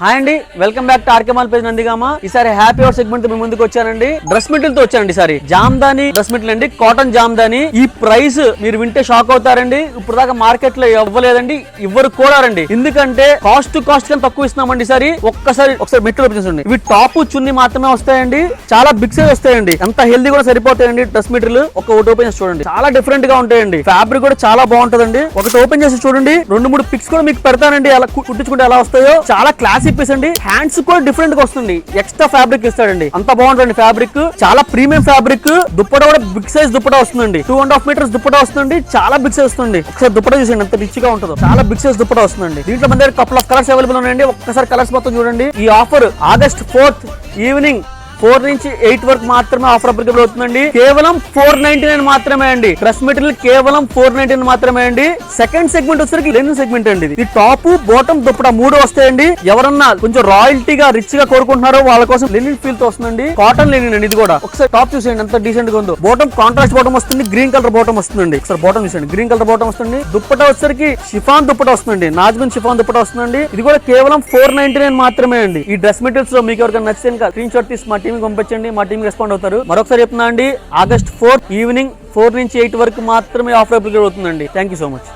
Hi అండి, welcome back to RK mall page Nandigama. ఈసారి happy hour segment తో మీ ముందుకు వచ్చానండి. డ్రెస్ మెటీరియల్ తో వచ్చానండి. ఈసారి జామ్దాని డ్రెస్ మెటీరియల్ అండి, కాటన్ జామ్దాని. ఈ ప్రైస్ మీరు వింటే షాక్ అవుతారండి. ఇప్పుడు దాకా మార్కెట్ లో ఇవ్వలేదండి, ఇవ్వరు కూడా రండి. ఎందుకంటే కాస్ట్ కన్నా తక్కువ ఇస్తున్నామండి. ఈసారి ఒకసారి మెటీరియల్ చూపించండి. ఇవి టాప్ చున్ని మాత్రమే వస్తాయండి. చాలా బిగ్ సైజ్ వస్తాయండి. ఎంత హెల్దీ కూడా సరిపోతాయండి. డ్రెస్ మెటీరియల్ ఒకటి ఓపెన్ చేసి చూడండి, చాలా డిఫరెంట్ గా ఉంటాయండి. ఫ్యాబ్రిక్ కూడా చాలా బాగుంటదండి. ఒకటి ఓపెన్ చేసి చూడండి, 2-3 పిక్స్ కూడా మీకు పెడతానండి. అలా కుట్టించుకుంటే ఎలా వస్తాయో. చాలా క్లాసిక్ పీస్ అండి. హ్యాండ్స్ కూడా డిఫరెంట్ గా వస్తుంది. ఎక్స్ట్రా ఫ్యాబ్రిక్ ఇస్తాడండి. అంత బాగుంటుంది ఫ్యాబ్రిక్. చాలా ప్రీమియం ఫ్యాబ్రిక్. దుప్పటా కూడా బిగ్ సైజ్ దుప్పటా వస్తుందండి. 2.5 మీటర్స్ దుప్పటా వస్తుంది. చాలా బిగ్ సైజ్ వస్తుంది. ఒకసారి దుప్పటా చూసండి ఎంత రిచ్ గా ఉంటుందో. చాలా బిగ్ సైజ్ దుప్పటా వస్తుందండి. దీంట్లో మన దగ్గర కపుల్ ఆఫ్ కలర్స్ అవైలబుల్ ఉన్నాయండి. ఒక్కసారి కలర్స్ మొత్తం చూడండి. ఈ ఆఫర్ ఆగస్ట్ 4th ఈవినింగ్ 4 నుంచి 8 వరకు మాత్రమే ఆఫర్ అప్లికబుల్ అవుతుందండి. కేవలం 499 మాత్రమే అండి. డ్రెస్ మెటీరియల్ కేవలం 499 మాత్రమే అండి. సెకండ్ సెగ్మెంట్ వచ్చేసరికి లెనిన్ సెగ్మెంట్ అండి. ఇది టాప్ బాటమ్ దుప్పటా 3 వస్తాయండి. ఎవరన్నా కొంచెం రాయల్టీగా రిచ్ గా కోరుకుంటున్నారో వాళ్ళ కోసం లెనిన్ ఫీల్ తో వస్తుందండి. కాటన్ లెనిన్ అండి. ఇది కూడా ఒకసారి టాప్ చూసేయండి ఎంత డీసెంట్ గా ఉందో. బాటమ్ కాంట్రాస్ట్ బాటమ్ వస్తుంది. గ్రీన్ కలర్ బాటమ్ వస్తుందండి. ఒకసారి బాటమ్ చూసేయండి, గ్రీన్ కలర్ బాటమ్ వస్తుంది. దుప్పటా వచ్చేసరికి షిఫాన్ దుప్పటా వస్తుందండి. నాజ్మిన్ షిఫాన్ దుప్పటా వస్తుందండి. ఇది కూడా కేవలం 499 మాత్రమే అండి. ఈ డ్రెస్ మెటీరియల్స్ లో మీకు ఎవరికైనా నచ్చితే స్క్రీన్ షాట్ తీసి మా టీమ్ పంపించండి. మా టీం రెస్పాండ్ అవుతారు. మరొకసారి చెప్తున్నా అండి, ఆగస్ట్ 4 ఈవినింగ్ 4 నుంచి 8 వరకు మాత్రమే ఆఫర్ అప్లికేట్ అవుతుందండి. Thank you so much.